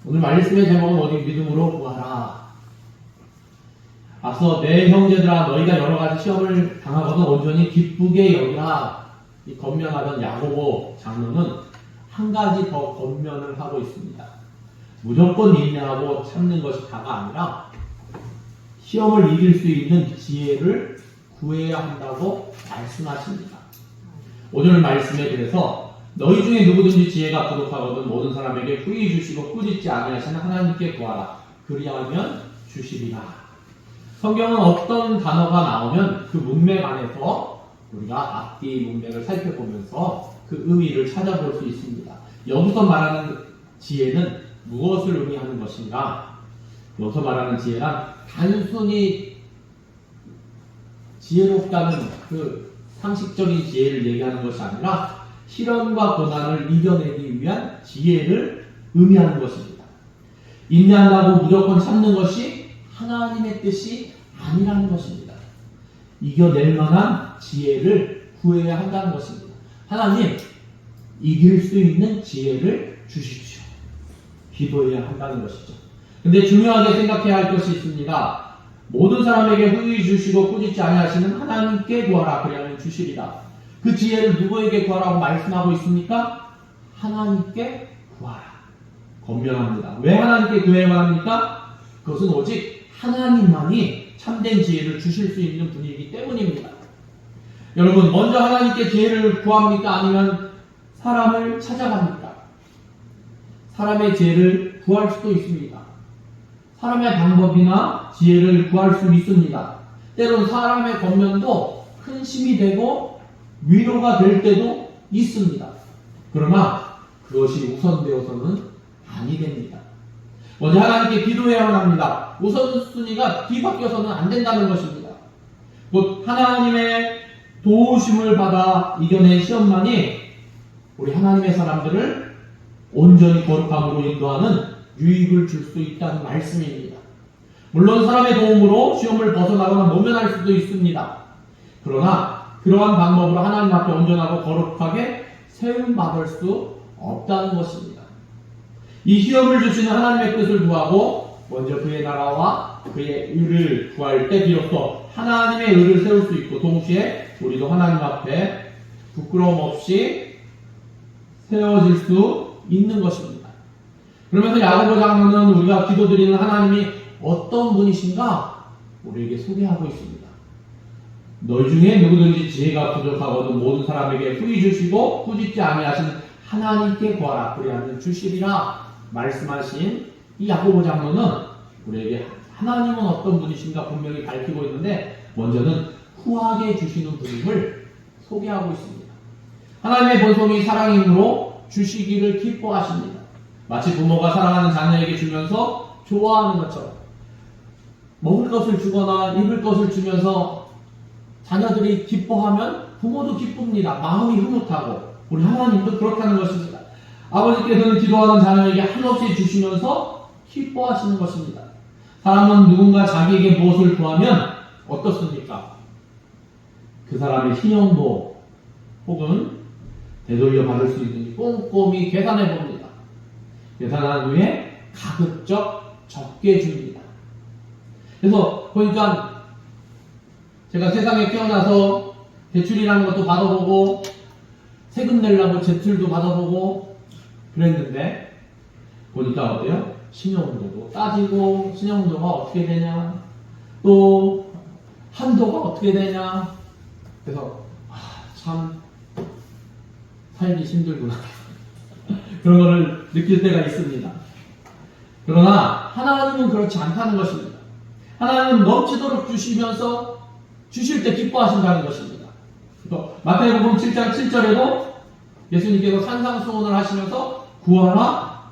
오늘 말씀의 제목은 어디 믿음으로 구하라. 앞서 내 형제들아 너희가 여러 가지 시험을 당하거든 온전히 기쁘게 여기라. 이 권면하던 야고보 장로는 한 가지 더 권면을 하고 있습니다. 무조건 인내하고 참는 것이 다가 아니라 시험을 이길 수 있는 지혜를 구해야 한다고 말씀하십니다. 오늘 말씀에 대해서 너희 중에 누구든지 지혜가 부족하거든 모든 사람에게 후히 주시고 꾸짖지 아니하시는 하나님께 구하라. 그리하면 주시리라. 성경은 어떤 단어가 나오면 그 문맥 안에서 우리가 앞뒤 문맥을 살펴보면서 그 의미를 찾아볼 수 있습니다. 여기서 말하는 지혜는 무엇을 의미하는 것인가? 여기서 말하는 지혜란 단순히 지혜롭다는 그 상식적인 지혜를 얘기하는 것이 아니라 시련과 고난을 이겨내기 위한 지혜를 의미하는 것입니다. 인내한다고 무조건 참는 것이 하나님의 뜻이 아니라는 것입니다. 이겨낼 만한 지혜를 구해야 한다는 것입니다. 하나님, 이길 수 있는 지혜를 주십시오. 기도해야 한다는 것이죠. 근데 중요하게 생각해야 할 것이 있습니다. 모든 사람에게 후히 주시고 꾸짖지 아니하시는 하나님께 구하라. 그리하면 주시리라. 그 지혜를 누구에게 구하라고 말씀하고 있습니까? 하나님께 구하라. 권면합니다. 왜 하나님께 구해야만 합니까? 그것은 오직 하나님만이 참된 지혜를 주실 수 있는 분이기 때문입니다. 여러분, 먼저 하나님께 지혜를 구합니까? 아니면 사람을 찾아갑니까? 사람의 지혜를 구할 수도 있습니다. 사람의 방법이나 지혜를 구할 수 있습니다. 때론 사람의 권면도 큰 힘이 되고 위로가 될 때도 있습니다. 그러나 그것이 우선되어서는 아니 됩니다. 먼저 하나님께 기도해야만 합니다. 우선순위가 뒤바뀌어서는 안 된다는 것입니다. 곧 하나님의 도우심을 받아 이겨낸 시험만이 우리 하나님의 사람들을 온전히 거룩함으로 인도하는 유익을 줄 수 있다는 말씀입니다. 물론 사람의 도움으로 시험을 벗어나거나 모면할 수도 있습니다. 그러나 그러한 방법으로 하나님 앞에 온전하고 거룩하게 세움받을 수 없다는 것입니다. 이 시험을 주시는 하나님의 뜻을 구하고 먼저 그의 나라와 그의 의를 구할 때 비로소 하나님의 의를 세울 수 있고 동시에 우리도 하나님 앞에 부끄러움 없이 세워질 수 있는 것입니다. 그러면서 야고보 장로는 우리가 기도드리는 하나님이 어떤 분이신가 우리에게 소개하고 있습니다. 너희 중에 누구든지 지혜가 부족하거든 모든 사람에게 후히 주시고 꾸짖지 아니하시는 하나님께 구하라. 그리하면 주시리라 말씀하신 이 야고보 장로는 우리에게 하나님은 어떤 분이신가 분명히 밝히고 있는데 먼저는 후하게 주시는 분임을 소개하고 있습니다. 하나님의 본성이 사랑이므로 주시기를 기뻐하십니다. 마치 부모가 사랑하는 자녀에게 주면서 좋아하는 것처럼 먹을 것을 주거나 입을 것을 주면서 자녀들이 기뻐하면 부모도 기쁩니다. 마음이 흐뭇하고 우리 하나님도 그렇다는 것입니다. 아버지께서는 기도하는 자녀에게 한없이 주시면서 기뻐하시는 것입니다. 사람은 누군가 자기에게 무엇을 구하면 어떻습니까? 그 사람의 신용도 혹은 되돌려 받을 수 있는지 꼼꼼히 계산해 봅니다. 계산한 후에 가급적 적게 줍니다. 그래서 보니까 제가 세상에 태어나서 대출이라는 것도 받아보고 세금 내려고 제출도 받아보고 그랬는데 보니까 어때요? 신용도도 따지고 신용도가 어떻게 되냐 또 한도가 어떻게 되냐 그래서 참 살기 힘들구나 그런 거를 느낄 때가 있습니다. 그러나 하나님은 그렇지 않다는 것입니다. 하나님은 넘치도록 주시면서 주실 때 기뻐하신다는 것입니다. 마태복음 7장 7절에도 예수님께서 산상수훈을 하시면서 구하라,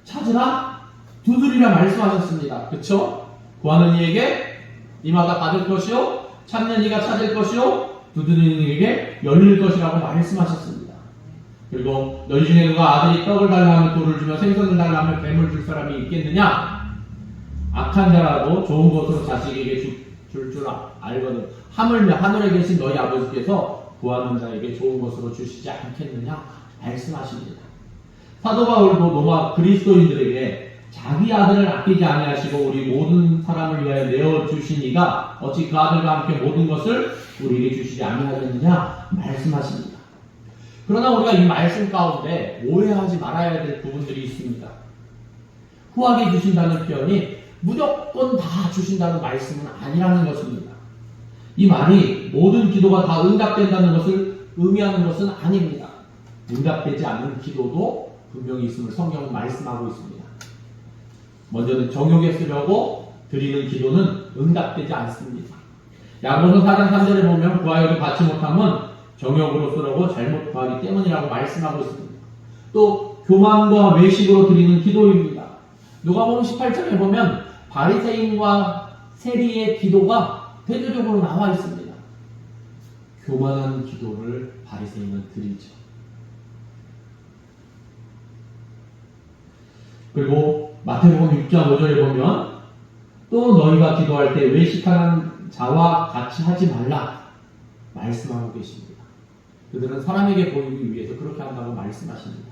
찾으라, 두드리라 말씀하셨습니다. 그렇죠? 구하는 이에게 이마다 받을 것이요, 찾는 이가 찾을 것이요, 두드리는 이에게 열릴 것이라고 말씀하셨습니다. 그리고 너희 중에 누가 아들이 떡을 달라 하면 돌을 주며 생선을 달라 하면 뱀을 줄 사람이 있겠느냐? 악한 자라도 좋은 것으로 자식에게 줄 알거든. 하물며 하늘에 계신 너희 아버지께서 구하는 자에게 좋은 것으로 주시지 않겠느냐? 말씀하십니다. 사도 바울도 로마 그리스도인들에게 자기 아들을 아끼지 아니하시고 우리 모든 사람을 위하여 내어 주시니가 어찌 그 아들과 함께 모든 것을 우리에게 주시지 아니하겠느냐 말씀하십니다. 그러나 우리가 이 말씀 가운데 오해하지 말아야 될 부분들이 있습니다. 후하게 주신다는 표현이 무조건 다 주신다는 말씀은 아니라는 것입니다. 이 말이 모든 기도가 다 응답된다는 것을 의미하는 것은 아닙니다. 응답되지 않는 기도도 분명히 있음을 성경은 말씀하고 있습니다. 먼저는 정욕에 쓰려고 드리는 기도는 응답되지 않습니다. 야고보서 4장 3절에 보면 구하여도 받지 못함은 정욕으로 쓰려고 잘못 구하기 때문이라고 말씀하고 있습니다. 또 교만과 외식으로 드리는 기도입니다. 누가복음 18장에 보면 바리새인과 세리의 기도가 대조적으로 나와 있습니다. 교만한 기도를 바리새인은 드리죠. 그리고 마태복음 6장 5절에 보면 또 너희가 기도할 때 외식하는 자와 같이 하지 말라 말씀하고 계십니다. 그들은 사람에게 보이기 위해서 그렇게 한다고 말씀하십니다.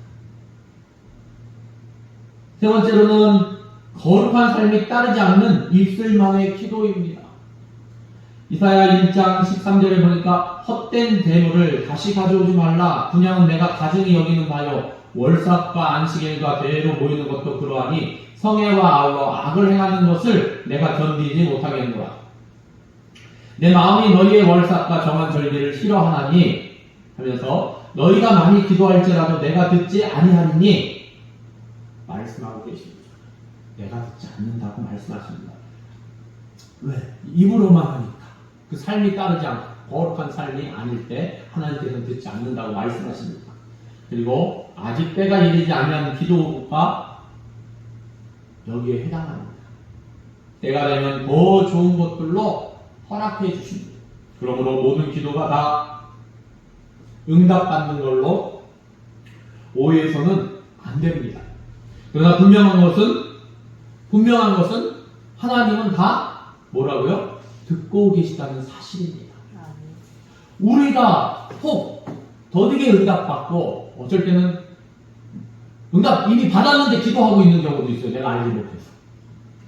세 번째로는 거룩한 삶이 따르지 않는 입술만의 기도입니다. 이사야 1장 13절에 보니까 헛된 대물을 다시 가져오지 말라. 분양은 내가 가증히 여기는 바요. 월삭과 안식일과 대회로 모이는 것도 그러하니 성애와 아우러 악을 행하는 것을 내가 견디지 못하겠노라. 내 마음이 너희의 월삭과 정한 절기를 싫어하나니 하면서 너희가 많이 기도할지라도 내가 듣지 아니하리니 말씀하고 계십니다. 내가 듣지 않는다고 말씀하십니다. 왜? 입으로만 하니까. 그 삶이 따르지 않고 거룩한 삶이 아닐 때 하나님께서는 듣지 않는다고 말씀하십니다. 그리고 아직 때가 이르지 아니한 기도가 여기에 해당합니다. 때가 되면 더 좋은 것들로 허락해 주십니다. 그러므로 모든 기도가 다 응답받는 걸로 오해해서는 안 됩니다. 그러나 분명한 것은 하나님은 다 뭐라고요? 듣고 계시다는 사실입니다. 우리가 혹 더디게 응답받고 어쩔 때는 응답 이미 받았는데 기도하고 있는 경우도 있어요. 내가 알지 못해서.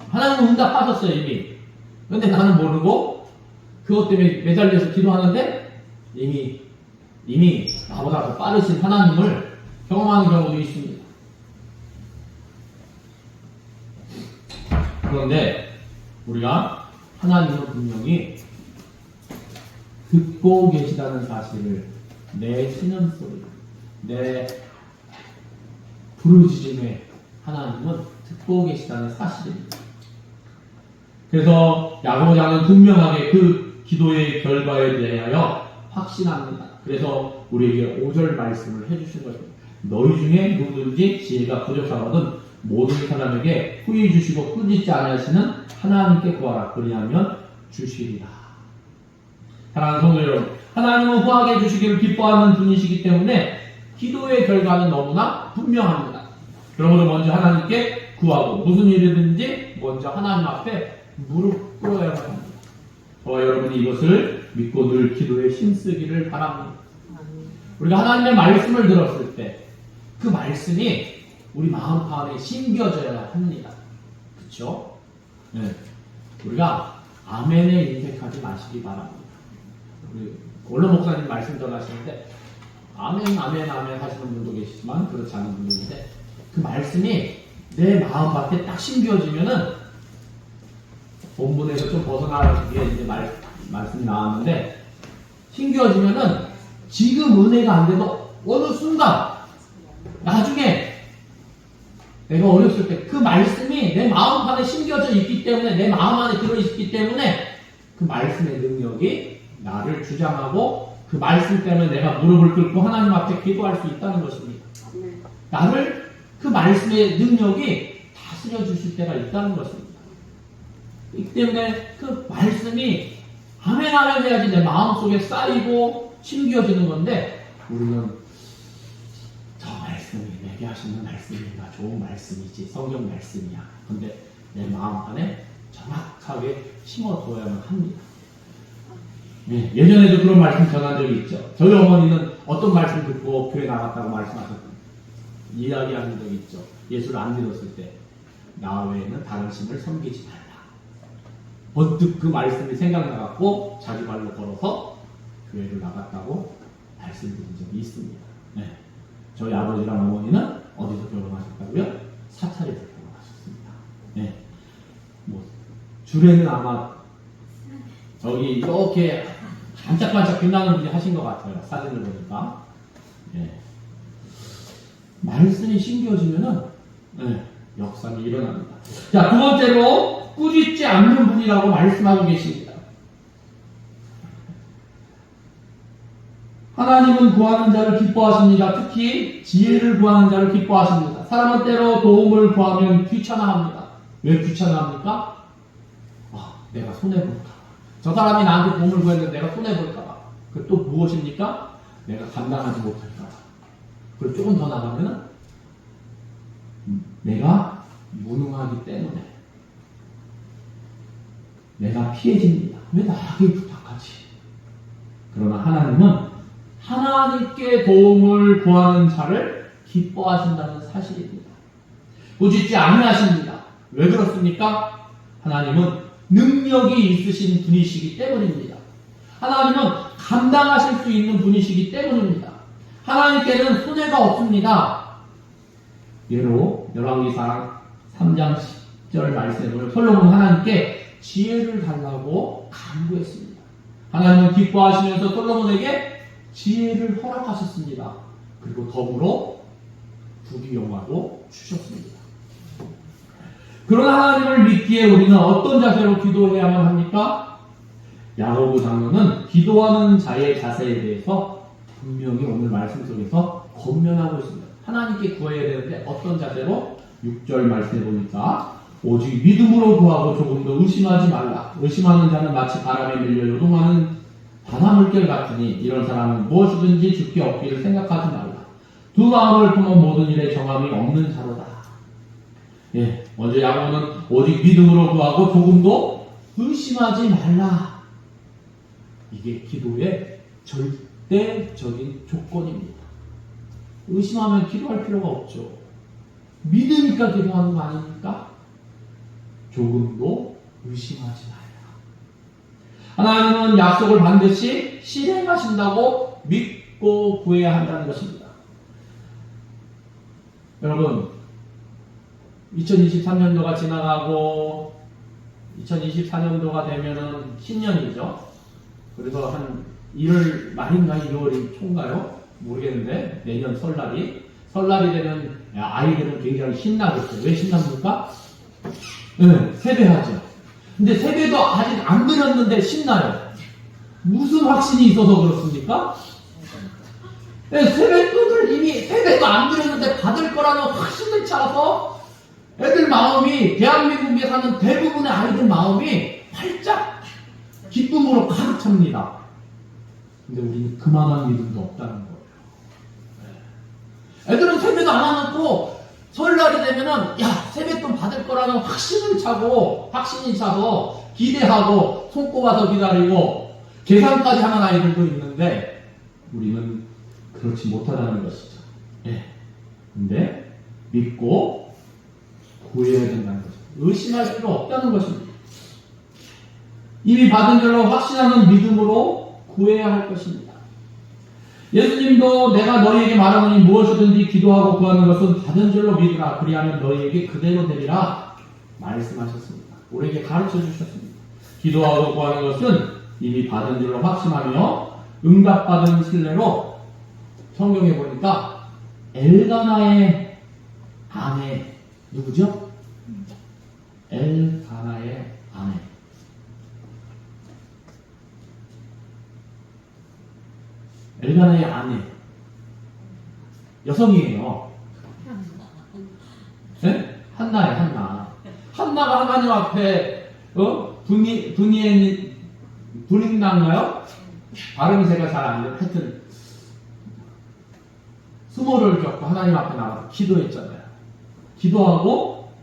하나님은 응답 받았어요 이미. 그런데 나는 모르고 그것 때문에 매달려서 기도하는데 이미 나보다 더 빠르신 하나님을 경험하는 경우도 있습니다. 그런데 우리가 하나님은 분명히 듣고 계시다는 사실을 내 신음소리, 내 부르짖음에 하나님은 듣고 계시다는 사실입니다. 그래서 야고보장은 분명하게 그 기도의 결과에 대하여 확신합니다. 그래서 우리에게 5절 말씀을 해주신 것입니다. 너희 중에 누구든지 지혜가 부족하거든 모든 사람에게 후히 주시고 꾸짖지 아니하시는 하나님께 구하라. 그리하면 주시리라. 사랑하는 성도 여러분, 하나님은 후하게 주시기를 기뻐하는 분이시기 때문에 기도의 결과는 너무나 분명합니다. 그러므로 먼저 하나님께 구하고 무슨 일이든지 먼저 하나님 앞에 무릎 꿇어야 합니다. 저와 여러분이 이것을 믿고 늘 기도에 힘쓰기를 바랍니다. 우리가 하나님의 말씀을 들었을 때 그 말씀이 우리 마음 안에 심겨져야 합니다. 그렇죠? 네. 우리가 아멘에 인색하지 마시기 바랍니다. 우리 원로 목사님 말씀 전하시는데 아멘 하시는 분도 계시지만 그렇지 않은 분도 있는데 그 말씀이 내 마음 밭에 딱 심겨지면은 본문에서 좀 벗어나게 이제 말씀이 나왔는데 심겨지면은 지금 은혜가 안 돼도 어느 순간 나중에 내가 어렸을 때 그 말씀이 내 마음 안에 심겨져 있기 때문에 내 마음 안에 들어있기 때문에 그 말씀의 능력이 나를 주장하고 그 말씀 때문에 내가 무릎을 꿇고 하나님 앞에 기도할 수 있다는 것입니다. 나를 그 말씀의 능력이 다스려 주실 때가 있다는 것입니다. 이 때문에 그 말씀이 아멘 해야지 내 마음속에 쌓이고 심겨지는 건데 우리는 저 말씀이 내게 하시는 말씀인가 좋은 말씀이지 성경 말씀이야. 근데 내 마음 안에 정확하게 심어두어야만 합니다. 네, 예전에도 그런 말씀 전한 적이 있죠. 저희 어머니는 어떤 말씀 듣고 교회 나갔다고 말씀하셨거든요. 이야기하는 적이 있죠. 예수를 안 믿었을 때. 나 외에는 다른 신을 섬기지 말라. 번뜩 그 말씀이 생각나갖고 자기 발로 걸어서 교회를 나갔다고 말씀드린 적이 있습니다. 네. 저희 아버지랑 어머니는 어디서 결혼하셨다고요? 사찰에서 결혼하셨습니다. 네. 뭐 줄에는 아마 저기 이렇게 반짝반짝 빛나는 분이 하신 것 같아요. 사진을 보니까. 네. 말씀이 신겨지면은 역사는 일어납니다. 자, 두 번째로 꾸짖지 않는 분이라고 말씀하고 계십니다. 하나님은 구하는 자를 기뻐하십니다. 특히 지혜를 구하는 자를 기뻐하십니다. 사람은 때로 도움을 구하면 귀찮아합니다. 왜 귀찮아합니까? 내가 손해볼까? 저 사람이 나한테 도움을 구했는데 내가 손해볼까봐. 그 또 무엇입니까? 내가 감당하지 못할까봐. 그리고 조금 더 나가면은 내가 무능하기 때문에 내가 피해집니다. 왜 나에게 부탁하지? 그러나 하나님은 하나님께 도움을 구하는 자를 기뻐하신다는 사실입니다. 꾸짖지 아니하십니다. 왜 그렇습니까? 하나님은 능력이 있으신 분이시기 때문입니다. 하나님은 감당하실 수 있는 분이시기 때문입니다. 하나님께는 손해가 없습니다. 예로 열왕기상 3장 10절 말씀에 보면 솔로몬 하나님께 지혜를 달라고 간구했습니다. 하나님은 기뻐하시면서 솔로몬에게 지혜를 허락하셨습니다. 그리고 더불어 부귀영화도 주셨습니다. 그러나 하나님을 믿기에 우리는 어떤 자세로 기도해야만 합니까? 야고보 장로는 기도하는 자의 자세에 대해서 분명히 오늘 말씀 속에서 권면하고 있습니다. 하나님께 구해야 되는데 어떤 자세로? 6절 말씀해 보니까 오직 믿음으로 구하고 조금도 의심하지 말라. 의심하는 자는 마치 바람에 밀려 요동하는 바닷물결 같으니 이런 사람은 무엇이든지 주께 얻기를 생각하지 말라. 두 마음을 품은 모든 일에 정함이 없는 자로다. 먼저 야고보는 오직 믿음으로 구하고 조금도 의심하지 말라. 이게 기도의 절대적인 조건입니다. 의심하면 기도할 필요가 없죠. 믿으니까 기도하는 거 아닙니까? 조금도 의심하지 말라. 하나님은 약속을 반드시 실행하신다고 믿고 구해야 한다는 것입니다. 여러분, 2023년도가 지나가고 2024년도가 되면은 신년이죠. 그래서 한 1월 말인가 2월이 초인가요? 모르겠는데 내년 설날이 되면 아이들은 굉장히 신나겠죠. 왜 신납니까? 세배하죠. 근데 세배도 아직 안 드렸는데 신나요. 무슨 확신이 있어서 그렇습니까? 세뱃돈을 이미 세배도 안 드렸는데 받을 거라는 확신을 차서 애들 마음이, 대한민국에 사는 대부분의 아이들 마음이 활짝 기쁨으로 가득 찹니다. 근데 우리는 그만한 믿음도 없다는 거예요. 애들은 세배도 안 해놓고 설날이 되면은 세뱃돈 받을 거라는 확신이 차서 기대하고 손꼽아서 기다리고 계산까지 하는 아이들도 있는데 우리는 그렇지 못하다는 것이죠. 근데 믿고 구해야 된다는 것입니다. 의심할 필요 없다는 것입니다. 이미 받은 줄로 확신하는 믿음으로 구해야 할 것입니다. 예수님도 내가 너희에게 말하노니 무엇이든지 기도하고 구하는 것은 받은 줄로 믿으라. 그리하면 너희에게 그대로 되리라 말씀하셨습니다. 우리에게 가르쳐 주셨습니다. 기도하고 구하는 것은 이미 받은 줄로 확신하며 응답받은 신뢰로 성경에 보니까 엘가나의 아내 누구죠? 엘가나의 아내. 엘가나의 아내. 여성이에요. 네? 한나예요, 한나. 한나가 하나님 앞에, 분인나인가요? 발음이 제가 잘 안 돼요. 하여튼, 수모를 겪고 하나님 앞에 나가서 기도했잖아요. 기도하고,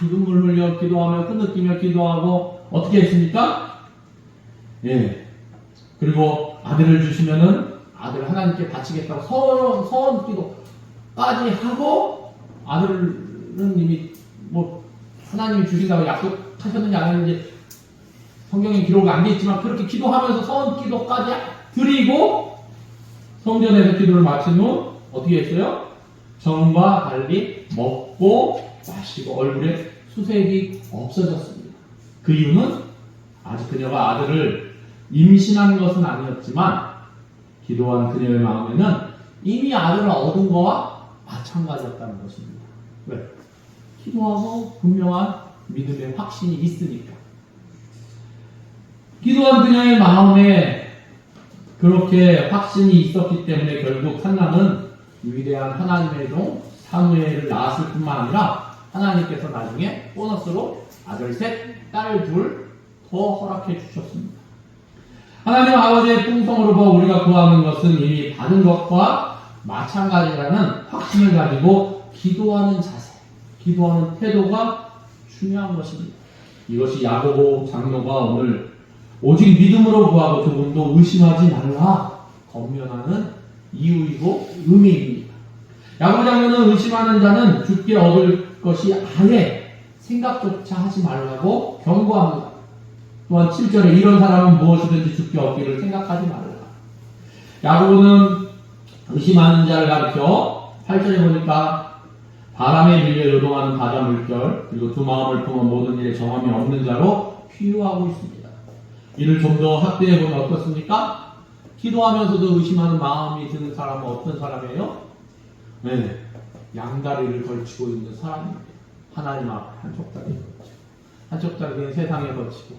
눈물 흘려 기도하며 흐느끼며 기도하고, 어떻게 했습니까? 그리고 아들을 주시면은 아들 하나님께 바치겠다고 서원 기도까지 하고 아들은 이미 뭐 하나님이 주신다고 약속하셨는지 안 했는지 성경에 기록이 안 돼 있지만 그렇게 기도하면서 선 기도까지 드리고 성전에서 기도를 마친 후 어떻게 했어요? 전과 달리 먹고 마시고 얼굴에 수색이 없어졌습니다. 그 이유는 아직 그녀가 아들을 임신한 것은 아니었지만 기도한 그녀의 마음에는 이미 아들을 얻은 거와 마찬가지였다는 것입니다. 왜? 기도하고 분명한 믿음의 확신이 있으니까. 기도한 그녀의 마음에 그렇게 확신이 있었기 때문에 결국 한나는 위대한 하나님의 종 사무엘을 낳았을 뿐만 아니라 하나님께서 나중에 보너스로 아들 셋, 딸 둘 더 허락해 주셨습니다. 하나님 아버지의 풍성으로부터 우리가 구하는 것은 이미 받은 것과 마찬가지라는 확신을 가지고 기도하는 자세, 기도하는 태도가 중요한 것입니다. 이것이 야고보 장로가 오늘 오직 믿음으로 구하고 조금도 의심하지 말라 권면하는 이유이고 의미입니다. 야고보 장로는 의심하는 자는 죽게 얻을 것이 아예 생각조차 하지 말라고 경고합니다. 또한 7절에 이런 사람은 무엇이든지 죽게 얻기를 생각하지 말라. 야고보는 의심하는 자를 가르쳐 8절에 보니까 바람에 밀려 요동하는 바다 물결 그리고 두 마음을 품은 모든 일에 정함이 없는 자로 비유하고 있습니다. 이를 좀 더 확대해보면 어떻습니까? 기도하면서도 의심하는 마음이 드는 사람은 어떤 사람이에요? 네, 양다리를 걸치고 있는 사람입니다. 하나님 앞에 한쪽 다리 걸치고 한쪽 다리는 세상에 걸치고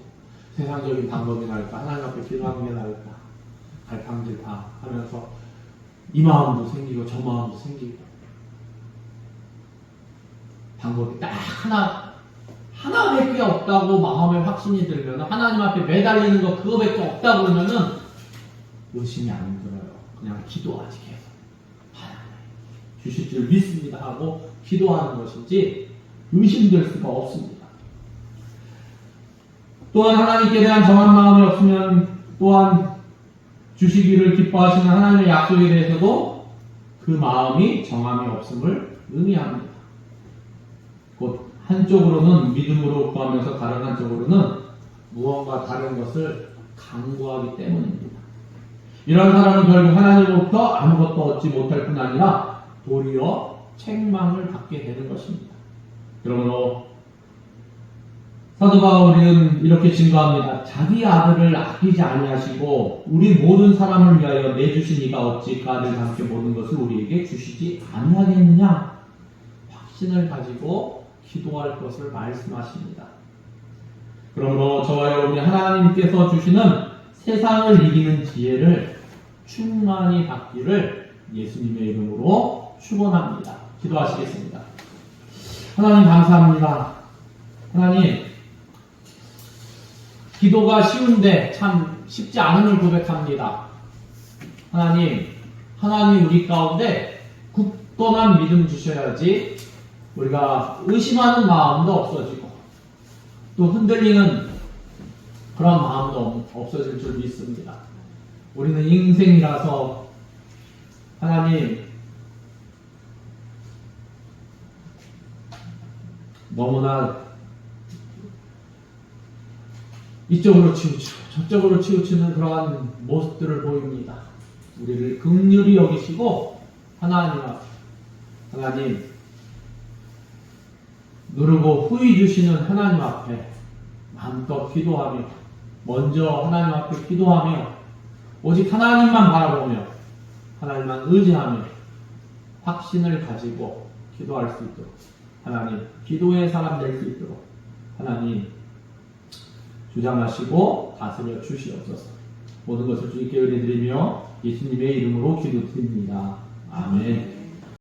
세상적인 방법이 나을까? 하나님 앞에 기도하는 게 나을까? 갈팡질 다 하면서 이 마음도 생기고 저 마음도 생기고 방법이 딱 하나밖에 없다고 마음에 확신이 들면 하나님 앞에 매달리는 거 그거밖에 없다고 그러면은 의심이 안 들어요. 그냥 기도하지 계속. 하나님 주실 줄 믿습니다 하고 기도하는 것이지 의심될 수가 없습니다. 또한 하나님께 대한 정한 마음이 없으면 또한 주시기를 기뻐하시는 하나님의 약속에 대해서도 그 마음이 정함이 없음을 의미합니다. 곧 한쪽으로는 믿음으로 구하면서 다른 한쪽으로는 무언가 다른 것을 강구하기 때문입니다. 이런 사람은 결국 하나님으로부터 아무것도 얻지 못할 뿐 아니라 도리어 책망을 받게 되는 것입니다. 그러므로 사도 바울은 이렇게 증거합니다. 자기 아들을 아끼지 아니하시고 우리 모든 사람을 위하여 내주신 이가 어찌 그 아들과 함께 모든 것을 우리에게 주시지 아니하겠느냐 확신을 가지고 기도할 것을 말씀하십니다. 그러므로 저와 여러분이 하나님께서 주시는 세상을 이기는 지혜를 충만히 받기를 예수님의 이름으로 축원합니다. 기도하시겠습니다. 하나님 감사합니다. 하나님 기도가 쉬운데 참 쉽지 않음을 고백합니다. 하나님 우리 가운데 굳건한 믿음 주셔야지 우리가 의심하는 마음도 없어지고 또 흔들리는 그런 마음도 없어질 줄 믿습니다. 우리는 인생이라서 하나님 너무나 이쪽으로 치우치고 저쪽으로 치우치는 그러한 모습들을 보입니다. 우리를 긍휼히 여기시고 하나님 누르고 후히 주시는 하나님 앞에 마음껏 기도하며 먼저 하나님 앞에 기도하며 오직 하나님만 바라보며 하나님만 의지하며 확신을 가지고 기도할 수 있도록 하나님 기도의 사람 될 수 있도록 하나님 주장하시고 다스려 주시옵소서. 모든 것을 주님께 의뢰드리며 예수님의 이름으로 기도드립니다. 아멘.